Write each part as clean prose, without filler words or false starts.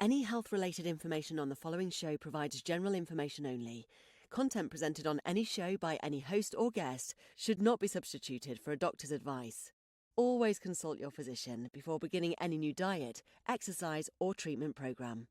Any health-related information on the following show provides general information only. Content presented on any show by any host or guest should not be substituted for a doctor's advice. Always consult your physician before beginning any new diet, exercise, or treatment program.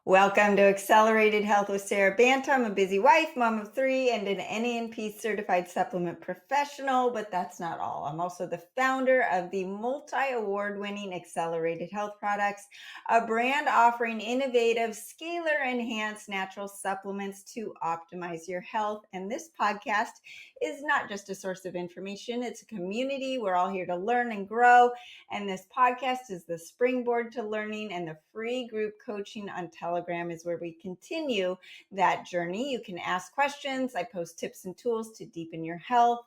Welcome to Accelerated Health with SaraBanta. I'm a busy wife, mom of 3, and an NANP certified supplement professional, but that's not all. I'm also the founder of the multi-award-winning Accelerated Health Products, a brand offering innovative, scalar-enhanced natural supplements to optimize your health. And this podcast is not just a source of information, it's a community. We're all here to learn and grow. And this podcast is the springboard to learning, and the free group coaching on Telegram is where we continue that journey. You can ask questions. I post tips and tools to deepen your health,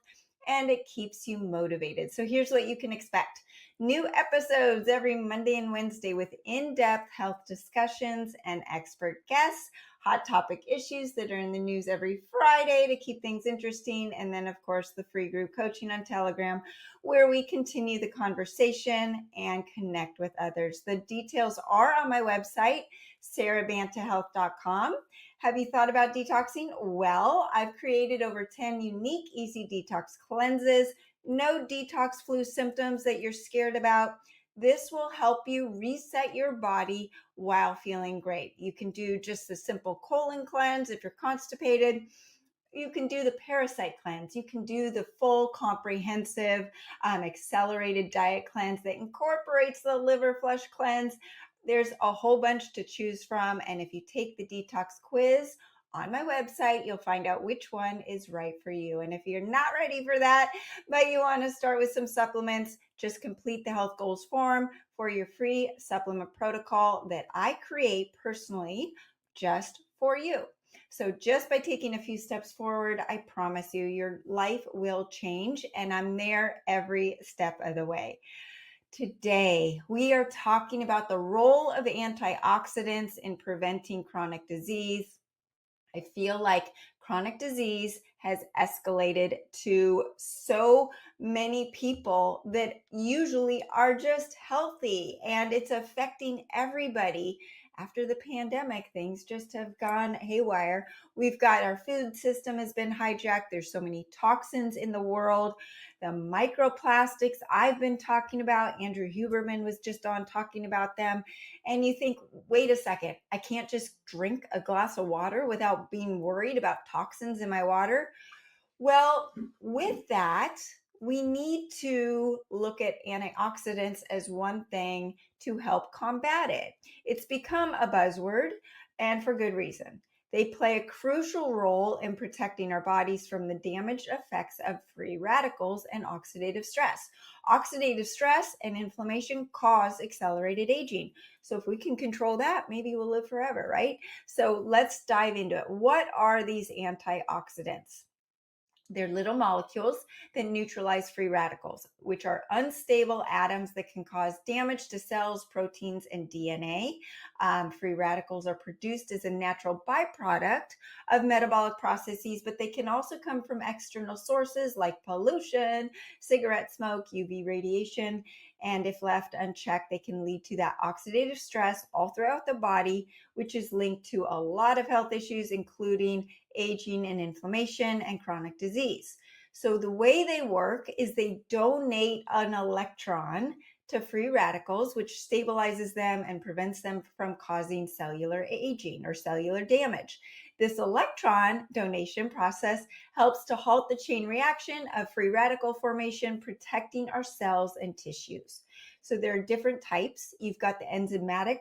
and it keeps you motivated. So here's what you can expect. New episodes every Monday and Wednesday with in-depth health discussions and expert guests, hot topic issues that are in the news every Friday to keep things interesting. And then, of course, the free group coaching on Telegram, where we continue the conversation and connect with others. The details are on my website, SaraBantaHealth.com. Have you thought about detoxing? Well, I've created over 10 unique, easy detox cleanses. No detox flu symptoms that you're scared about. This will help you reset your body while feeling great. You can do just the simple colon cleanse if you're constipated. You can do the parasite cleanse. You can do the full comprehensive accelerated diet cleanse that incorporates the liver flush cleanse. There's a whole bunch to choose from. And if you take the detox quiz on my website, you'll find out which one is right for you. And if you're not ready for that, but you want to start with some supplements, just complete the health goals form for your free supplement protocol that I create personally just for you. So just by taking a few steps forward, I promise you, your life will change, and I'm there every step of the way. Today, we are talking about the role of antioxidants in preventing chronic disease. I feel like chronic disease has escalated to so many people that usually are just healthy, and it's affecting everybody. After the pandemic, things just have gone haywire. We've got our food system has been hijacked. There's so many toxins in the world. The microplastics I've been talking about, Andrew Huberman was just on talking about them. And you think, wait a second, I can't just drink a glass of water without being worried about toxins in my water. Well, with that, we need to look at antioxidants as one thing to help combat it. It's become a buzzword, and for good reason. They play a crucial role in protecting our bodies from the damaged effects of free radicals and oxidative stress. Oxidative stress and inflammation cause accelerated aging. So if we can control that, maybe we'll live forever, right? So let's dive into it. What are these antioxidants? They're little molecules that neutralize free radicals, which are unstable atoms that can cause damage to cells, proteins, and DNA. Free radicals are produced as a natural byproduct of metabolic processes, but they can also come from external sources like pollution, cigarette smoke, UV radiation, and if left unchecked, they can lead to that oxidative stress all throughout the body, which is linked to a lot of health issues, including aging and inflammation and chronic disease. So the way they work is they donate an electron to free radicals, which stabilizes them and prevents them from causing cellular aging or cellular damage. This electron donation process helps to halt the chain reaction of free radical formation, protecting our cells and tissues. So there are different types. You've got the enzymatic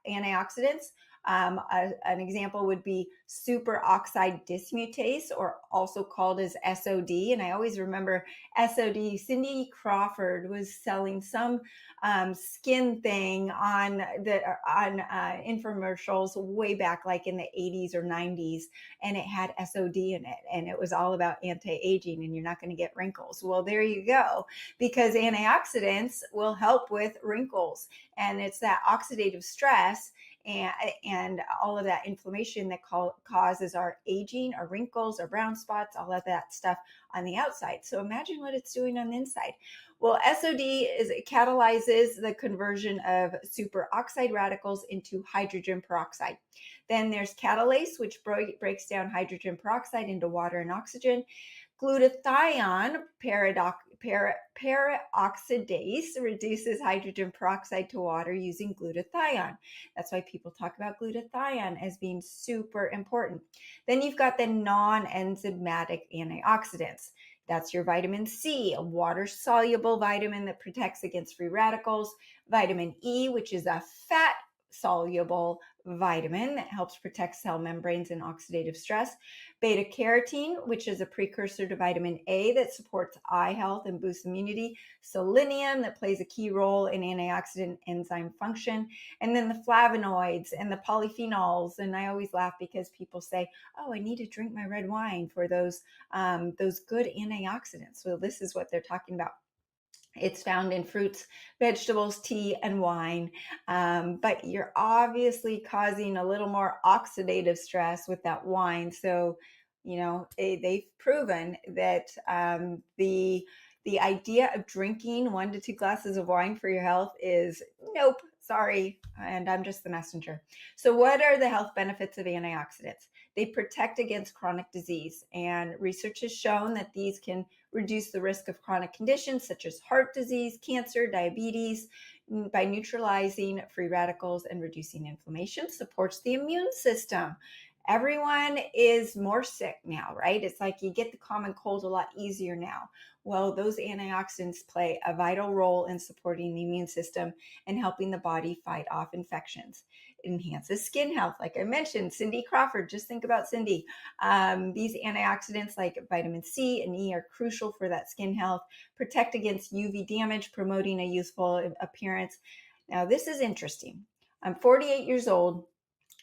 antioxidants. An example would be superoxide dismutase, or also called as SOD. And I always remember SOD. Cindy Crawford was selling some skin thing on infomercials way back, like in the 80s or 90s, and it had SOD in it, and it was all about anti-aging, and you're not going to get wrinkles. Well, there you go, because antioxidants will help with wrinkles, and it's that oxidative stress and all of that inflammation that causes our aging, our wrinkles, our brown spots, all of that stuff on the outside. So imagine what it's doing on the inside. Well, it catalyzes the conversion of superoxide radicals into hydrogen peroxide. Then there's catalase, which breaks down hydrogen peroxide into water and oxygen. Glutathione peroxidase reduces hydrogen peroxide to water using glutathione. That's why people talk about glutathione as being super important. Then you've got the non-enzymatic antioxidants. That's your vitamin C, a water-soluble vitamin that protects against free radicals. Vitamin E, which is a fat-soluble vitamin that helps protect cell membranes and oxidative stress. Beta carotene, which is a precursor to vitamin A that supports eye health and boosts immunity. Selenium, that plays a key role in antioxidant enzyme function. And then the flavonoids and the polyphenols. And I always laugh because people say, oh, I need to drink my red wine for those good antioxidants. So this is what they're talking about. It's found in fruits, vegetables, tea, and wine. But you're obviously causing a little more oxidative stress with that wine. So, they've proven that the idea of drinking 1 to 2 glasses of wine for your health is nope, sorry, and I'm just the messenger. So what are the health benefits of antioxidants? They protect against chronic disease, and research has shown that these can reduce the risk of chronic conditions such as heart disease, cancer, diabetes by neutralizing free radicals and reducing inflammation. Supports the immune system. Everyone is more sick now, right? It's like you get the common cold a lot easier now. Well, those antioxidants play a vital role in supporting the immune system and helping the body fight off infections. It enhances skin health. Like I mentioned, Cindy Crawford, just think about Cindy. These antioxidants like vitamin C and E are crucial for that skin health, protect against UV damage, promoting a youthful appearance. Now, this is interesting. I'm 48 years old.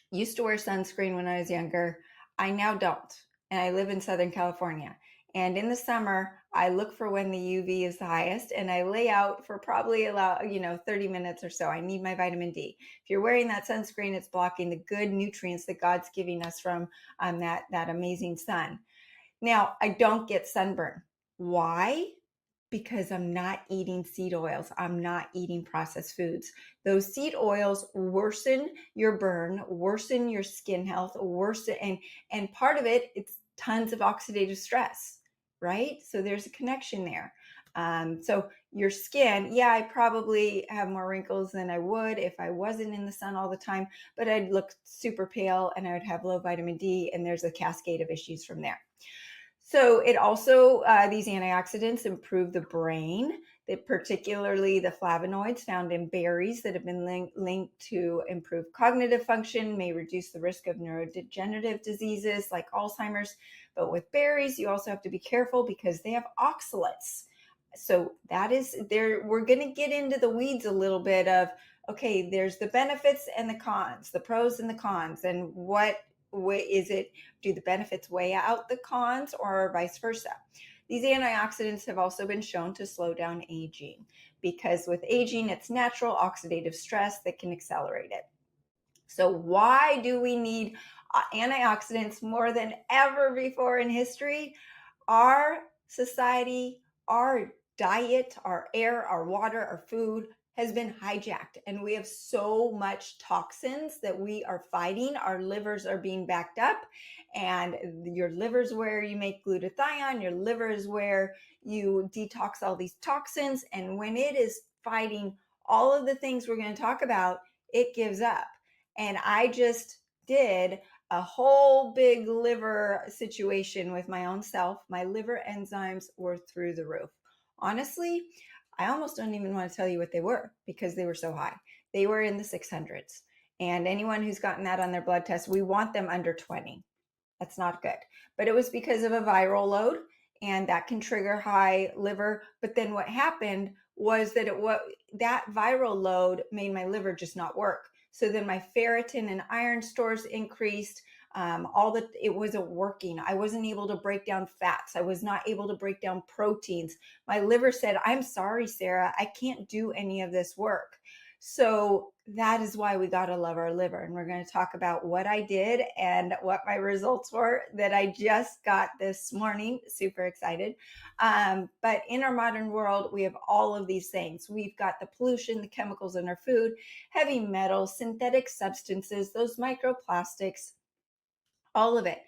Used to wear sunscreen when I was younger. I now don't. And I live in Southern California. And in the summer, I look for when the UV is the highest, and I lay out for probably 30 minutes or so. I need my vitamin D. If you're wearing that sunscreen, it's blocking the good nutrients that God's giving us from that amazing sun. Now, I don't get sunburn. Why? Because I'm not eating seed oils. I'm not eating processed foods. Those seed oils worsen your burn, worsen your skin health, and part of it's tons of oxidative stress, right? So there's a connection there. So your skin, yeah, I probably have more wrinkles than I would if I wasn't in the sun all the time, but I'd look super pale and I would have low vitamin D, and there's a cascade of issues from there. So it also, these antioxidants improve the brain, particularly the flavonoids found in berries that have been linked to improve cognitive function, may reduce the risk of neurodegenerative diseases like Alzheimer's. But with berries, you also have to be careful because they have oxalates. So that is there. We're going to get into the weeds a little bit of, okay, there's the benefits and the cons, the pros and the cons, and what is it? Do the benefits weigh out the cons or vice versa? These antioxidants have also been shown to slow down aging because with aging, it's natural oxidative stress that can accelerate it. So why do we need antioxidants more than ever before in history? Our society, our diet, our air, our water, our food has been hijacked, and we have so much toxins that we are fighting. Our livers are being backed up, and your liver is where you make glutathione. Your liver is where you detox all these toxins, and when it is fighting all of the things we're going to talk about, it gives up. And I just did a whole big liver situation with my own self. My liver enzymes were through the roof. Honestly, I almost don't even want to tell you what they were because they were so high. They were in the 600s. And anyone who's gotten that on their blood test, we want them under 20. That's not good. But it was because of a viral load, and that can trigger high liver. But then what happened was that that viral load made my liver just not work. So then my ferritin and iron stores increased. It wasn't working. I wasn't able to break down fats. I was not able to break down proteins. My liver said, I'm sorry, Sara, I can't do any of this work. So That is why we got to love our liver. And we're going to talk about what I did and what my results were that I just got this morning. Super excited. But in our modern world, we have all of these things. We've got the pollution, the chemicals in our food, heavy metals, synthetic substances, those microplastics, all of it.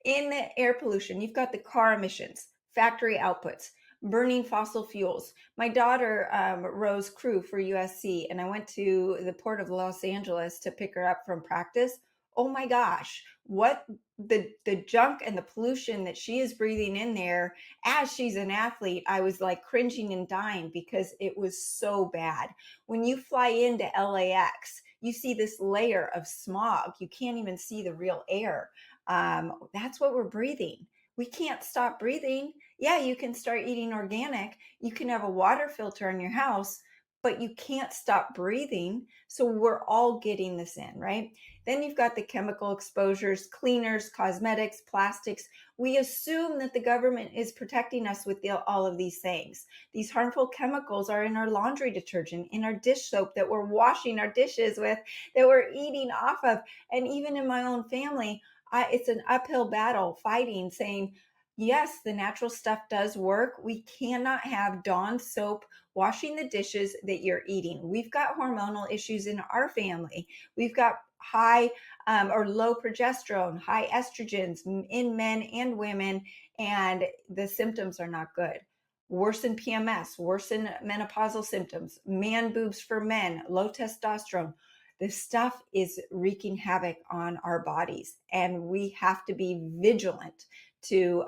In the air pollution, you've got the car emissions, factory outputs, burning fossil fuels. My daughter rows crew for USC, and I went to the port of Los Angeles to pick her up from practice. Oh my gosh, what the junk and the pollution that she is breathing in there as she's an athlete. I was like cringing and dying because it was so bad. When you fly into LAX, you see this layer of smog. You can't even see the real air. That's what we're breathing. We can't stop breathing. Yeah, you can start eating organic. You can have a water filter in your house, but you can't stop breathing. So we're all getting this in, right? Then you've got the chemical exposures, cleaners, cosmetics, plastics. We assume that the government is protecting us with all of these things. These harmful chemicals are in our laundry detergent, in our dish soap that we're washing our dishes with, that we're eating off of. And even in my own family, it's an uphill battle fighting, saying, yes, the natural stuff does work. We cannot have Dawn soap washing the dishes that you're eating. We've got hormonal issues in our family. We've got high or low progesterone, high estrogens in men and women, and the symptoms are not good. Worsen PMS, worsen menopausal symptoms, man boobs for men, low testosterone. This stuff is wreaking havoc on our bodies, and we have to be vigilant to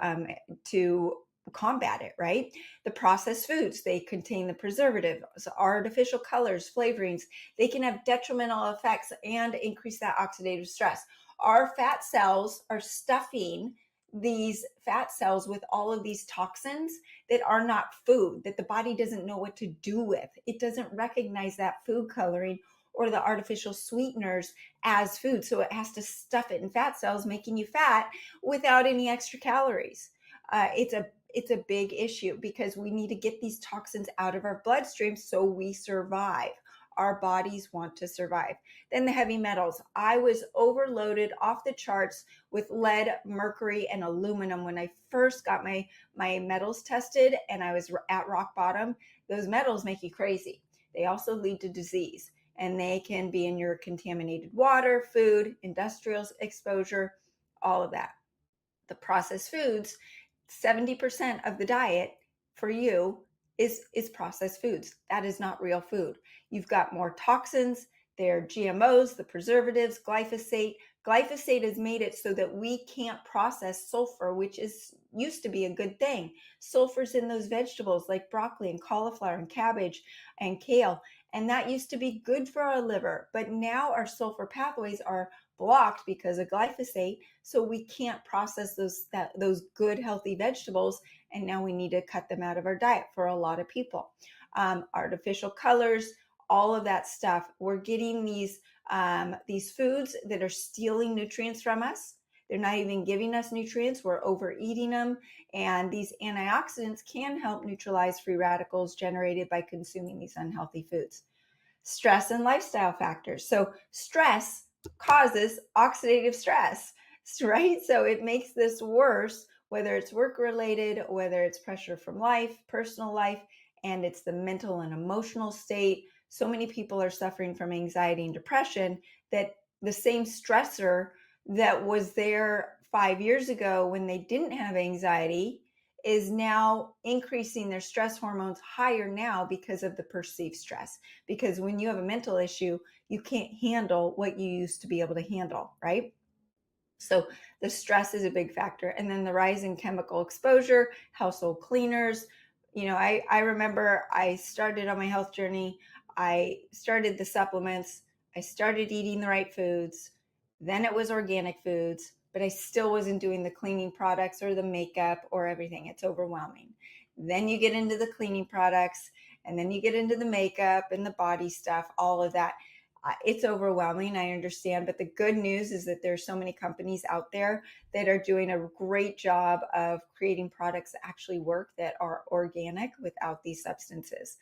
combat it, right? The processed foods, they contain the preservatives, artificial colors, flavorings. They can have detrimental effects and increase that oxidative stress. Our fat cells are stuffing these fat cells with all of these toxins that are not food, that the body doesn't know what to do with. It doesn't recognize that food coloring or the artificial sweeteners as food. So it has to stuff it in fat cells, making you fat without any extra calories. It's a big issue because we need to get these toxins out of our bloodstream so we survive. Our bodies want to survive. Then the heavy metals. I was overloaded off the charts with lead, mercury, and aluminum when I first got my metals tested, and I was at rock bottom. Those metals make you crazy. They also lead to disease, and they can be in your contaminated water, food, industrial exposure, all of that. The processed foods, 70% of the diet for you is processed foods. That is not real food. You've got more toxins, they're GMOs, the preservatives, glyphosate. Glyphosate has made it so that we can't process sulfur, which used to be a good thing. Sulfur's in those vegetables like broccoli and cauliflower and cabbage and kale. And that used to be good for our liver. But now our sulfur pathways are blocked because of glyphosate. So we can't process those good, healthy vegetables. And now we need to cut them out of our diet for a lot of people. Artificial colors, all of that stuff. We're getting these foods that are stealing nutrients from us. They're not even giving us nutrients. We're overeating them. And these antioxidants can help neutralize free radicals generated by consuming these unhealthy foods. Stress and lifestyle factors. So stress causes oxidative stress, right? So it makes this worse, whether it's work related, whether it's pressure from life, personal life, and it's the mental and emotional state. So many people are suffering from anxiety and depression that the same stressor that was there 5 years ago when they didn't have anxiety is now increasing their stress hormones higher now because of the perceived stress. Because when you have a mental issue, you can't handle what you used to be able to handle, right? So the stress is a big factor. And then the rise in chemical exposure, household cleaners. I remember I started on my health journey. I started the supplements. I started eating the right foods. Then it was organic foods, but I still wasn't doing the cleaning products or the makeup or everything. It's overwhelming. Then you get into the cleaning products, and then you get into the makeup and the body stuff, all of that. It's overwhelming, I understand, but the good news is that there's so many companies out there that are doing a great job of creating products that actually work, that are organic without these substances.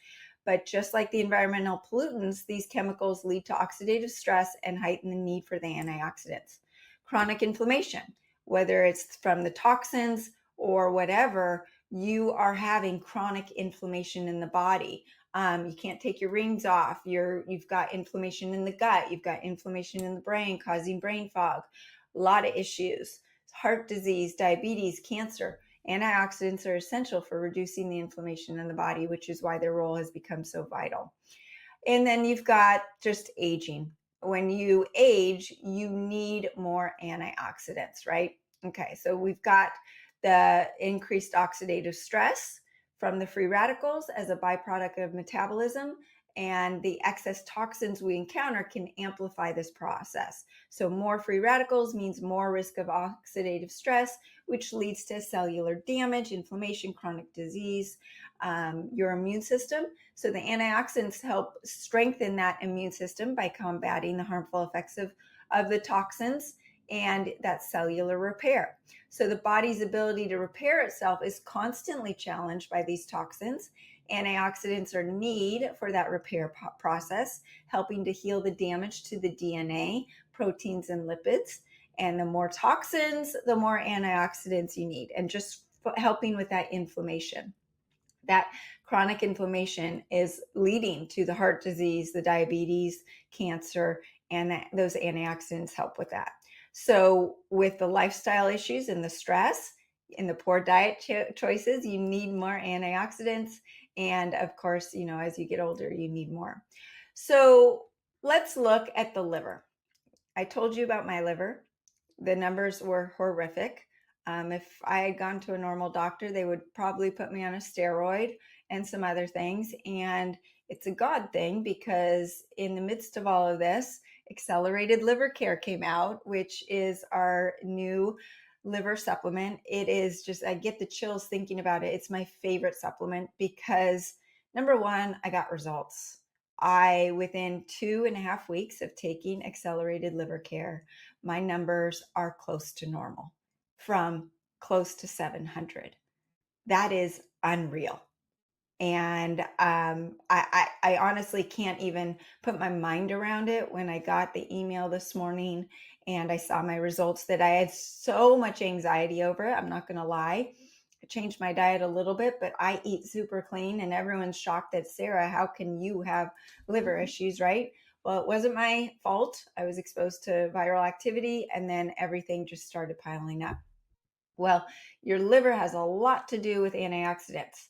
But just like the environmental pollutants, these chemicals lead to oxidative stress and heighten the need for the antioxidants. Chronic inflammation, whether it's from the toxins or whatever, you are having chronic inflammation in the body. You can't take your rings off. You've got inflammation in the gut. You've got inflammation in the brain, causing brain fog. A lot of issues. Heart disease, diabetes, cancer. Antioxidants are essential for reducing the inflammation in the body, which is why their role has become so vital. And then you've got just aging. When you age, you need more antioxidants, right? Okay, so we've got the increased oxidative stress from the free radicals as a byproduct of metabolism, and the excess toxins we encounter can amplify this process. So more free radicals means more risk of oxidative stress, which leads to cellular damage, inflammation, chronic disease, your immune system. So the antioxidants help strengthen that immune system by combating the harmful effects of the toxins and that cellular repair. So the body's ability to repair itself is constantly challenged by these toxins. Antioxidants are needed for that repair process, helping to heal the damage to the DNA, proteins, and lipids. And the more toxins, the more antioxidants you need, and just helping with that inflammation. That chronic inflammation is leading to the heart disease, the diabetes, cancer, and those antioxidants help with that. So with the lifestyle issues and the stress and the poor diet choices, you need more antioxidants. And of course, as you get older, you need more. So let's look at the liver. I told you about my liver. The numbers were horrific. If I had gone to a normal doctor, they would probably put me on a steroid and some other things. And it's a God thing, because in the midst of all of this, accelerated liver care came out, which is our new liver supplement. It is just, I get the chills thinking about it. It's my favorite supplement because, number one, I got results. Within 2.5 weeks of taking accelerated liver care, my numbers are close to normal, from close to 700. That is unreal. And I honestly can't even put my mind around it. When I got the email this morning and I saw my results that I had so much anxiety over it, I'm not going to lie. I changed my diet a little bit, but I eat super clean, and everyone's shocked that, Sara, how can you have liver issues, right? Well, it wasn't my fault. I was exposed to viral activity, and then everything just started piling up. Well, your liver has a lot to do with antioxidants.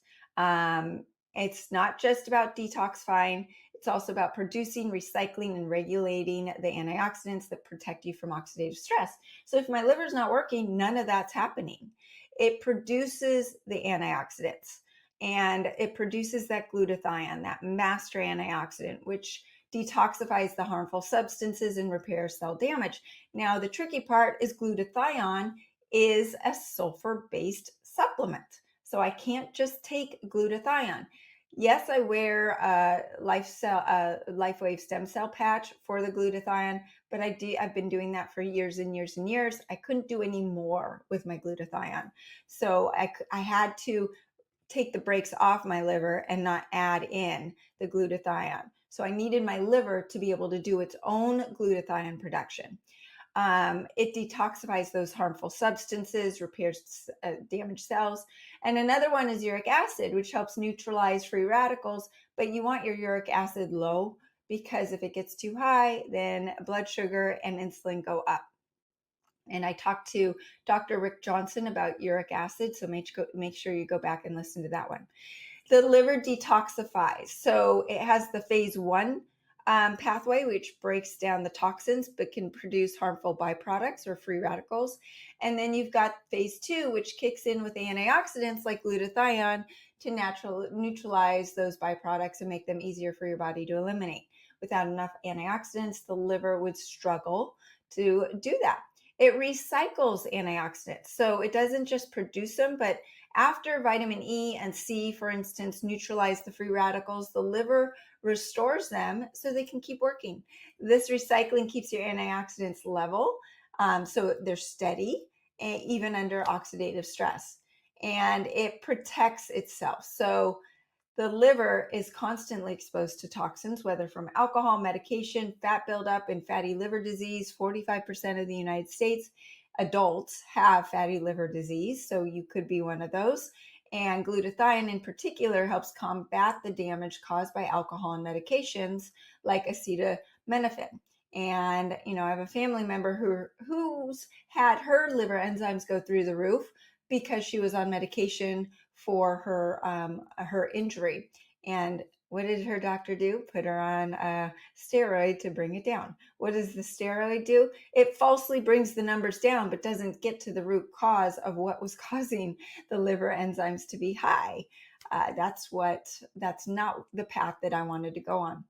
It's not just about detoxifying, it's also about producing, recycling, and regulating the antioxidants that protect you from oxidative stress. So if my liver's not working, none of that's happening. It produces the antioxidants, and it produces that glutathione, that master antioxidant, which detoxifies the harmful substances and repairs cell damage. Now, the tricky part is glutathione is a sulfur-based supplement. So I can't just take glutathione. Yes, I wear a LifeWave stem cell patch for the glutathione, but I've been doing that for years and years and years. I couldn't do any more with my glutathione. So I had to take the brakes off my liver and not add in the glutathione. So I needed my liver to be able to do its own glutathione production. It detoxifies those harmful substances, repairs damaged cells. And another one is uric acid, which helps neutralize free radicals. But you want your uric acid low, because if it gets too high, then blood sugar and insulin go up. And I talked to Dr. Rick Johnson about uric acid, so make sure you go back and listen to that one. The liver detoxifies. So it has the phase 1 pathway, which breaks down the toxins but can produce harmful byproducts or free radicals. And then you've got phase 2, which kicks in with antioxidants like glutathione to neutralize those byproducts and make them easier for your body to eliminate. Without enough antioxidants, the liver would struggle to do that. It recycles antioxidants. So it doesn't just produce them, but after vitamin E and C, for instance, neutralize the free radicals, the liver restores them so they can keep working. This recycling keeps your antioxidants level, so they're steady, even under oxidative stress. And it protects itself. So The liver is constantly exposed to toxins, whether from alcohol, medication, fat buildup, and fatty liver disease. 45% of the United States adults have fatty liver disease, so you could be one of those. And glutathione in particular helps combat the damage caused by alcohol and medications like acetaminophen. And I have a family member who's had her liver enzymes go through the roof because she was on medication for her injury. And what did her doctor do? Put her on a steroid to bring it down. What does the steroid do? It falsely brings the numbers down, but doesn't get to the root cause of what was causing the liver enzymes to be high. That's not the path that I wanted to go on.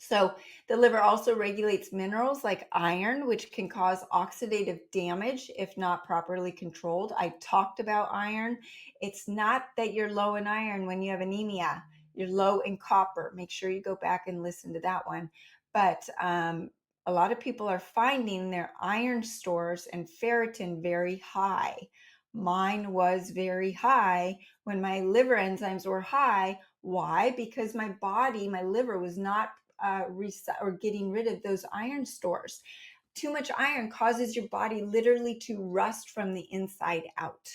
So the liver also regulates minerals like iron, which can cause oxidative damage if not properly controlled. I talked about iron. It's not that you're low in iron when you have anemia. You're low in copper. Make sure you go back and listen to that one. But a lot of people are finding their iron stores and ferritin very high. Mine was very high when my liver enzymes were high. Why? Because my liver was not getting rid of those iron stores. Too much iron causes your body literally to rust from the inside out,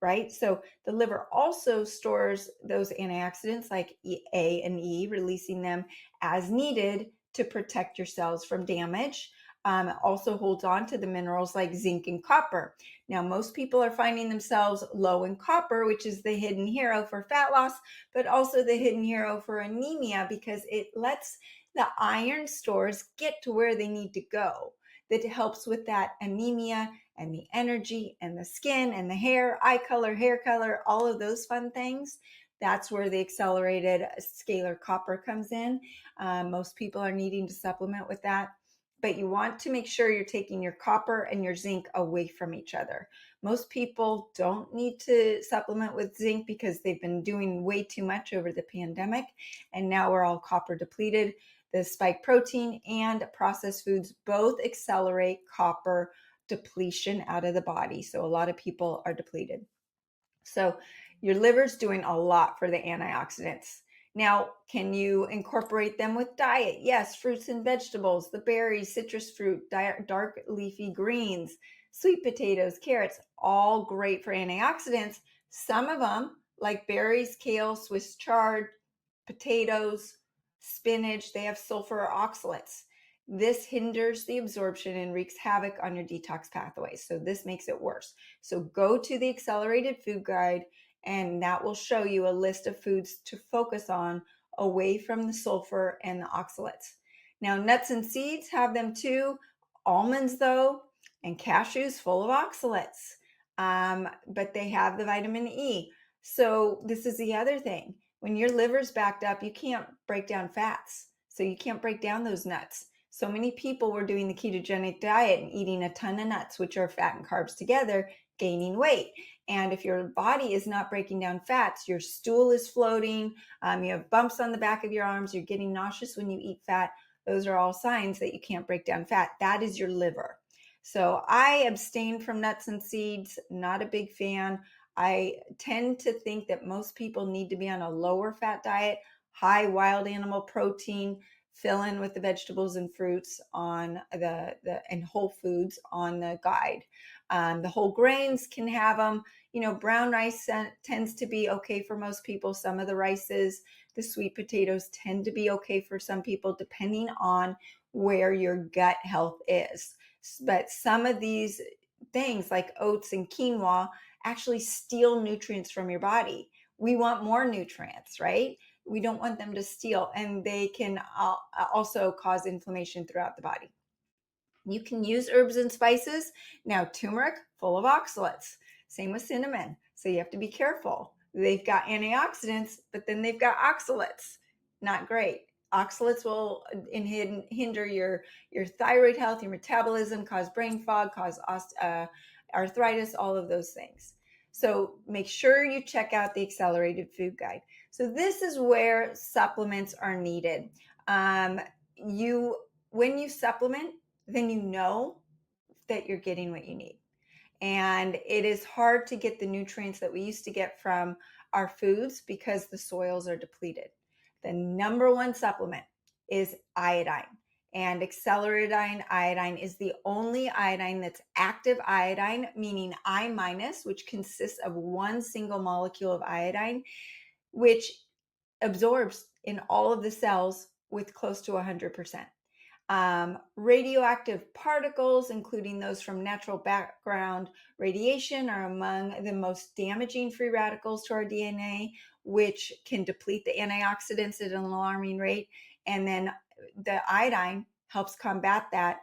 right? So the liver also stores those antioxidants like A and E, releasing them as needed to protect your cells from damage. It also holds on to the minerals like zinc and copper. Now, most people are finding themselves low in copper, which is the hidden hero for fat loss, but also the hidden hero for anemia because it lets the iron stores get to where they need to go. That helps with that anemia and the energy and the skin and the hair, eye color, hair color, all of those fun things. That's where the accelerated scalar copper comes in. Most people are needing to supplement with that. But you want to make sure you're taking your copper and your zinc away from each other. Most people don't need to supplement with zinc because they've been doing way too much over the pandemic. And now we're all copper depleted. The spike protein and processed foods both accelerate copper depletion out of the body. So a lot of people are depleted. So your liver's doing a lot for the antioxidants. Now, can you incorporate them with diet? Yes, fruits and vegetables, the berries, citrus fruit, dark leafy greens, sweet potatoes, carrots, all great for antioxidants. Some of them, like berries, kale, Swiss chard, potatoes, spinach, they have sulfur oxalates. This hinders the absorption and wreaks havoc on your detox pathways. So this makes it worse. So go to the accelerated food guide and that will show you a list of foods to focus on away from the sulfur and the oxalates. Now, nuts and seeds have them too. Almonds, though, and cashews full of oxalates, but they have the vitamin E. So this is the other thing. When your liver's backed up, you can't break down fats. So you can't break down those nuts. So many people were doing the ketogenic diet and eating a ton of nuts, which are fat and carbs together, gaining weight. And if your body is not breaking down fats, your stool is floating, you have bumps on the back of your arms, you're getting nauseous when you eat fat. Those are all signs that you can't break down fat. That is your liver. So I abstain from nuts and seeds, not a big fan. I tend to think that most people need to be on a lower fat diet, high wild animal protein, fill in with the vegetables and fruits on and whole foods on the guide. The whole grains can have them. Brown rice tends to be okay for most people. Some of the rices, the sweet potatoes tend to be okay for some people, depending on where your gut health is. But some of these things like oats and quinoa actually steal nutrients from your body. We want more nutrients, right? We don't want them to steal, and they can also cause inflammation throughout the body. You can use herbs and spices. Now, turmeric, full of oxalates. Same with cinnamon. So you have to be careful. They've got antioxidants, but then they've got oxalates. Not great. Oxalates will hinder your thyroid health, your metabolism, cause brain fog, cause arthritis, all of those things. So make sure you check out the accelerated food guide. So this is where supplements are needed. When you supplement, then you know that you're getting what you need. And it is hard to get the nutrients that we used to get from our foods because the soils are depleted. The number one supplement is iodine. And accelerated iodine is the only iodine that's active iodine, meaning I minus, which consists of one single molecule of iodine, which absorbs in all of the cells with close to 100%. Radioactive particles, including those from natural background radiation, are among the most damaging free radicals to our DNA, which can deplete the antioxidants at an alarming rate. And then the iodine helps combat that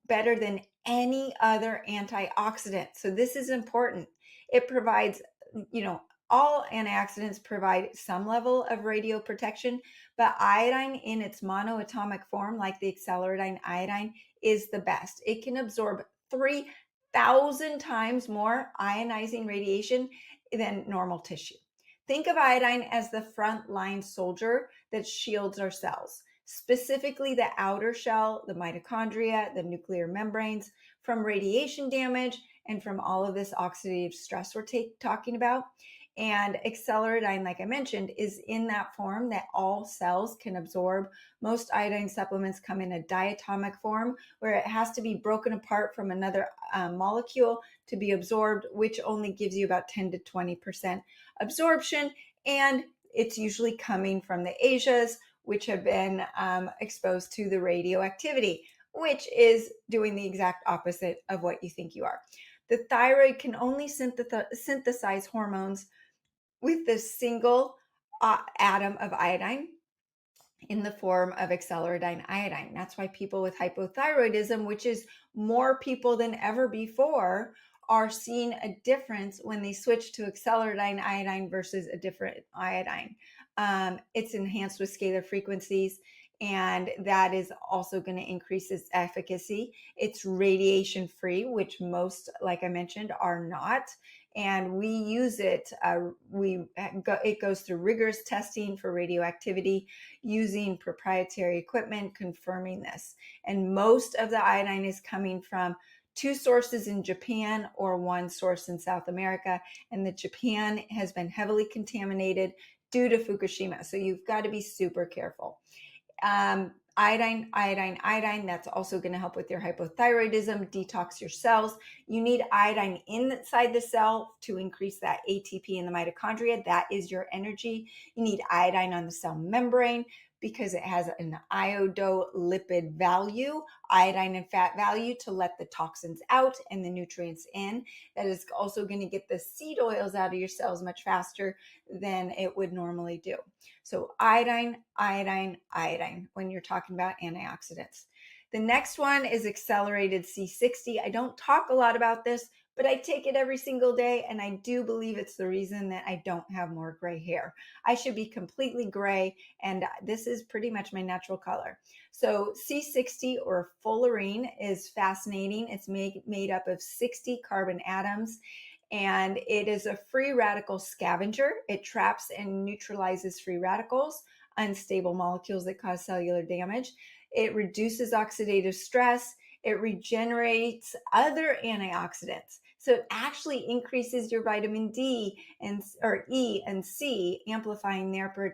better than any other antioxidant. So this is important. It provides, all antioxidants provide some level of radio protection, but iodine in its monoatomic form, like the accelerated iodine, is the best. It can absorb 3,000 times more ionizing radiation than normal tissue. Think of iodine as the frontline soldier that shields our cells, specifically the outer shell, the mitochondria, the nuclear membranes, from radiation damage and from all of this oxidative stress we're talking about. And accelerated, like I mentioned, is in that form that all cells can absorb. Most iodine supplements come in a diatomic form where it has to be broken apart from another molecule to be absorbed, which only gives you about 10 to 20% absorption. And it's usually coming from the Asias, which have been exposed to the radioactivity, which is doing the exact opposite of what you think you are. The thyroid can only synthesize hormones with this single atom of iodine in the form of accelerated iodine. That's why people with hypothyroidism, which is more people than ever before, are seeing a difference when they switch to accelerated iodine versus a different iodine. It's enhanced with scalar frequencies, and that is also going to increase its efficacy. It's radiation free, which most, like I mentioned, are not. And we use it. It goes through rigorous testing for radioactivity using proprietary equipment confirming this. And most of the iodine is coming from two sources in Japan or one source in South America. And the Japan has been heavily contaminated due to Fukushima. So you've got to be super careful. Iodine, that's also going to help with your hypothyroidism, detox your cells. You need iodine inside the cell to increase that ATP in the mitochondria. That is your energy. You need iodine on the cell membrane because it has an iodolipid value, iodine and fat value, to let the toxins out and the nutrients in. That is also going to get the seed oils out of your cells much faster than it would normally do. So iodine when you're talking about antioxidants. The next one is accelerated C60. I don't talk a lot about this, but I take it every single day, and I do believe it's the reason that I don't have more gray hair. I should be completely gray, and this is pretty much my natural color. So C60, or fullerene, is fascinating. It's made up of 60 carbon atoms, and it is a free radical scavenger. It traps and neutralizes free radicals, unstable molecules that cause cellular damage. It reduces oxidative stress. It regenerates other antioxidants. So it actually increases your vitamin D or E and C, amplifying their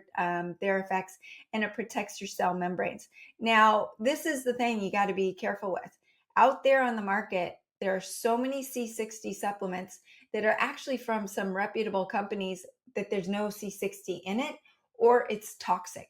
effects, and it protects your cell membranes. Now, this is the thing you got to be careful with. Out there on the market, there are so many C60 supplements that are actually from some reputable companies that there's no C60 in it, or it's toxic.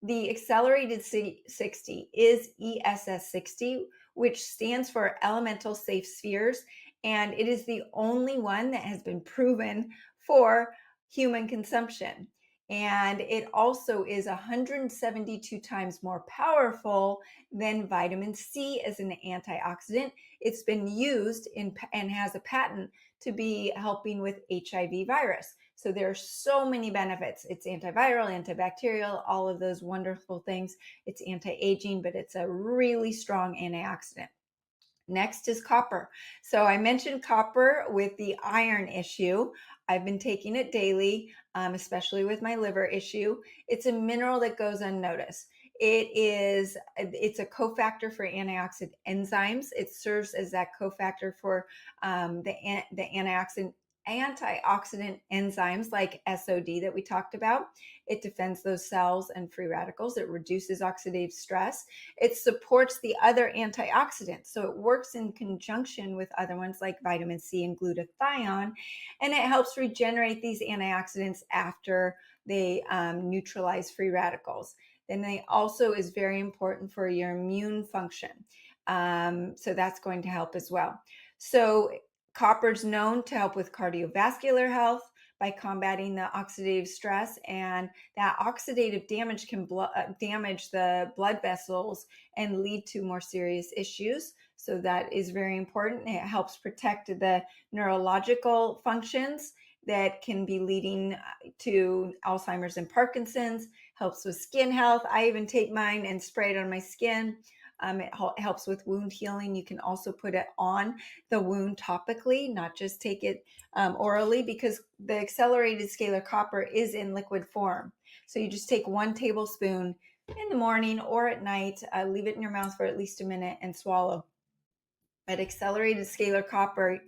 The accelerated C60 is ESS60, which stands for Elemental Safe Spheres, and it is the only one that has been proven for human consumption. And it also is 172 times more powerful than vitamin C as an antioxidant. It's been used and has a patent to be helping with HIV virus. So there are so many benefits. It's antiviral, antibacterial, all of those wonderful things. It's anti-aging, but it's a really strong antioxidant. Next is copper. So I mentioned copper with the iron issue. I've been taking it daily, especially with my liver issue. It's a mineral that goes unnoticed. It's a cofactor for antioxidant enzymes. It serves as that cofactor for the antioxidant antioxidant enzymes like SOD that we talked about. It defends those cells and free radicals. It reduces oxidative stress. It supports the other antioxidants. So it works in conjunction with other ones like vitamin C and glutathione, and it helps regenerate these antioxidants after they neutralize free radicals. Then they also is very important for your immune function. So that's going to help as well. So copper is known to help with cardiovascular health by combating the oxidative stress, and that oxidative damage can damage the blood vessels and lead to more serious issues. So that is very important. It helps protect the neurological functions that can be leading to Alzheimer's and Parkinson's, helps with skin health. I even take mine and spray it on my skin. It helps with wound healing. You can also put it on the wound topically, not just take it orally, because the accelerated scalar copper is in liquid form. So you just take 1 tablespoon in the morning or at night, leave it in your mouth for at least a minute and swallow. But accelerated scalar copper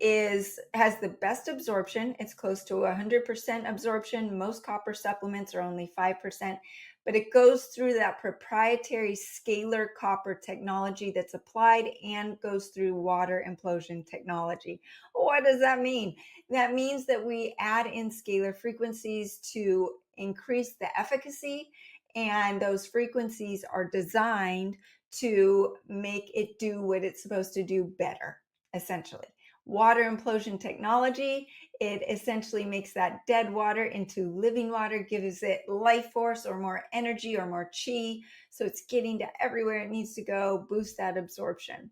has the best absorption. It's close to 100% absorption. Most copper supplements are only 5%, but it goes through that proprietary scalar copper technology that's applied and goes through water implosion technology. What does that mean? That means that we add in scalar frequencies to increase the efficacy, and those frequencies are designed to make it do what it's supposed to do better, essentially. Water implosion technology, it essentially makes that dead water into living water, gives it life force or more energy or more chi. So it's getting to everywhere it needs to go, boost that absorption.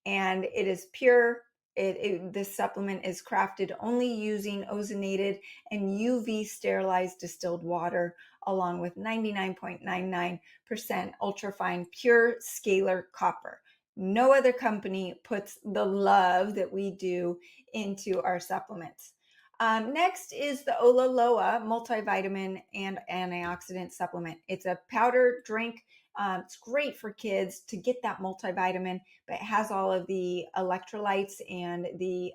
And it is pure. This supplement is crafted only using ozonated and UV sterilized distilled water, along with 99.99% ultrafine pure scalar copper. No other company puts the love that we do into our supplements. Next is the Olaloa multivitamin and antioxidant supplement. It's a powder drink. It's great for kids to get that multivitamin, but it has all of the electrolytes and the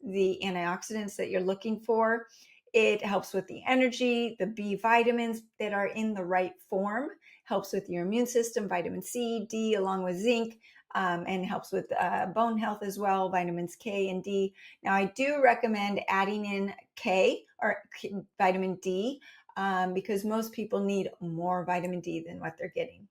antioxidants that you're looking for. It helps with the energy, the B vitamins that are in the right form, helps with your immune system, vitamin C, D, along with zinc, and helps with bone health as well, vitamins K and D. Now, I do recommend adding in K or vitamin D because most people need more vitamin D than what they're getting.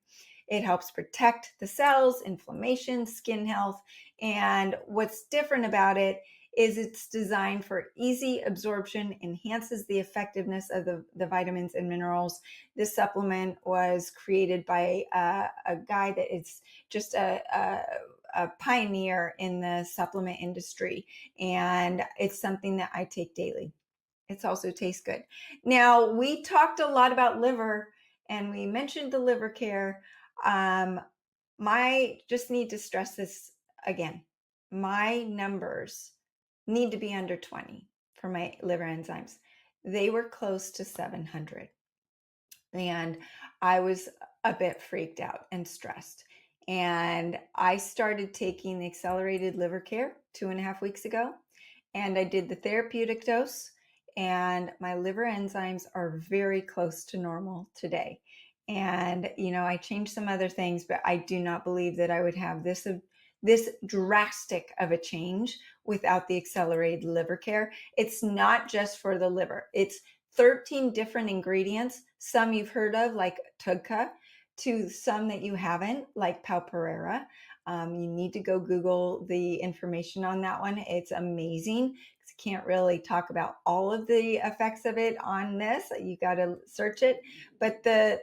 It helps protect the cells, inflammation, skin health, and what's different about it is it's designed for easy absorption, enhances the effectiveness of the vitamins and minerals. This supplement was created by a guy that is just a pioneer in the supplement industry, and it's something that I take daily. It also tastes good. Now, we talked a lot about liver, and we mentioned the liver care. Just need to stress this again. My numbers need to be under 20 for my liver enzymes. They were close to 700. And I was a bit freaked out and stressed. And I started taking the accelerated liver care 2.5 weeks ago. And I did the therapeutic dose. And my liver enzymes are very close to normal today. And, I changed some other things, but I do not believe that I would have this drastic of a change without the accelerated liver care. It's not just for the liver. It's 13 different ingredients, some you've heard of like Tugka, to some that you haven't, like Palperera. You need to go Google the information on that one. It's amazing. Can't really talk about all of the effects of it on this. You got to search it. But the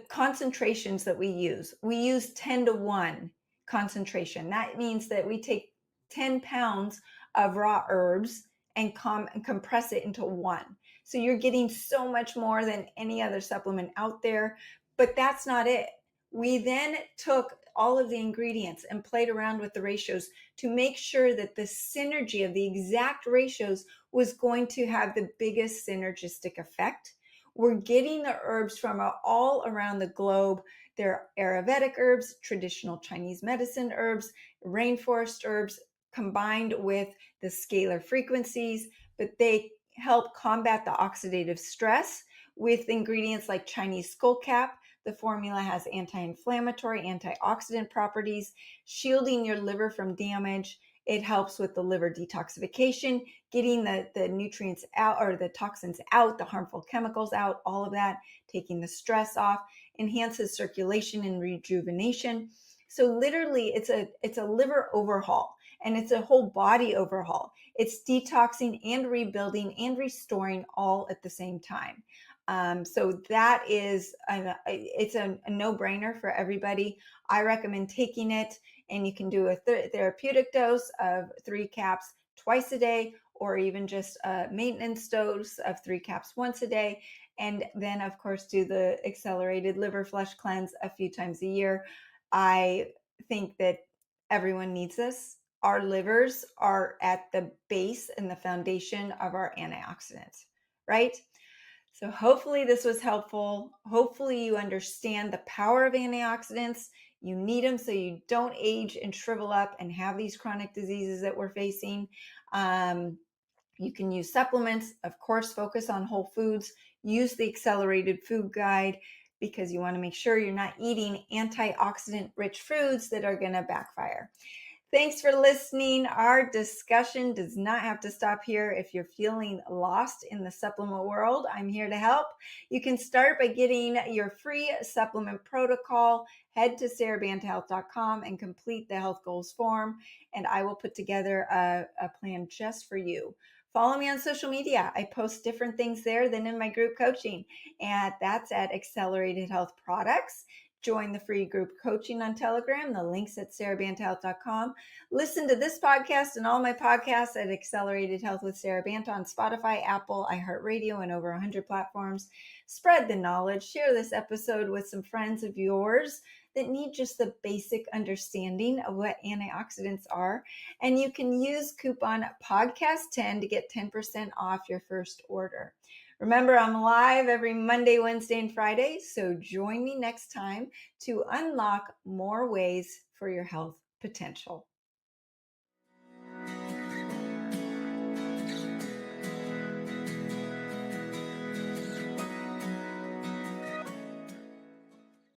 concentrations that we use 10-to-1 concentration. That means that we take 10 pounds of raw herbs and compress it into one. So you're getting so much more than any other supplement out there. But that's not it. We then took all of the ingredients and played around with the ratios to make sure that the synergy of the exact ratios was going to have the biggest synergistic effect. We're getting the herbs from all around the globe. They're Ayurvedic herbs, traditional Chinese medicine herbs, rainforest herbs, combined with the scalar frequencies, but they help combat the oxidative stress with ingredients like Chinese skullcap. The formula has anti-inflammatory, antioxidant properties, shielding your liver from damage. It helps with the liver detoxification, getting the nutrients out or the toxins out, the harmful chemicals out, all of that, taking the stress off, enhances circulation and rejuvenation. So literally it's a liver overhaul, and it's a whole body overhaul. It's detoxing and rebuilding and restoring all at the same time. So that is it's a no-brainer for everybody. I recommend taking it, and you can do a therapeutic dose of 3 caps twice a day, or even just a maintenance dose of 3 caps once a day. And then, of course, do the accelerated liver flush cleanse a few times a year. I think that everyone needs this. Our livers are at the base and the foundation of our antioxidants, right? So hopefully this was helpful. Hopefully you understand the power of antioxidants. You need them so you don't age and shrivel up and have these chronic diseases that we're facing. You can use supplements, of course, focus on whole foods, use the accelerated food guide, because you want to make sure you're not eating antioxidant rich foods that are going to backfire. Thanks for listening. Our discussion does not have to stop here. If you're feeling lost in the supplement world, I'm here to help. You can start by getting your free supplement protocol. Head to SaraBantaHealth.com and complete the health goals form, and I will put together a plan just for you. Follow me on social media. I post different things there than in my group coaching, and that's at Accelerated Health Products. Join the free group coaching on Telegram. The link's at SaraBantaHealth.com. Listen to this podcast and all my podcasts at Accelerated Health with Sara Banta on Spotify, Apple, iHeartRadio, and over 100 platforms. Spread the knowledge. Share this episode with some friends of yours that need just the basic understanding of what antioxidants are. And you can use coupon podcast10 to get 10% off your first order. Remember, I'm live every Monday, Wednesday, and Friday, so join me next time to unlock more ways for your health potential.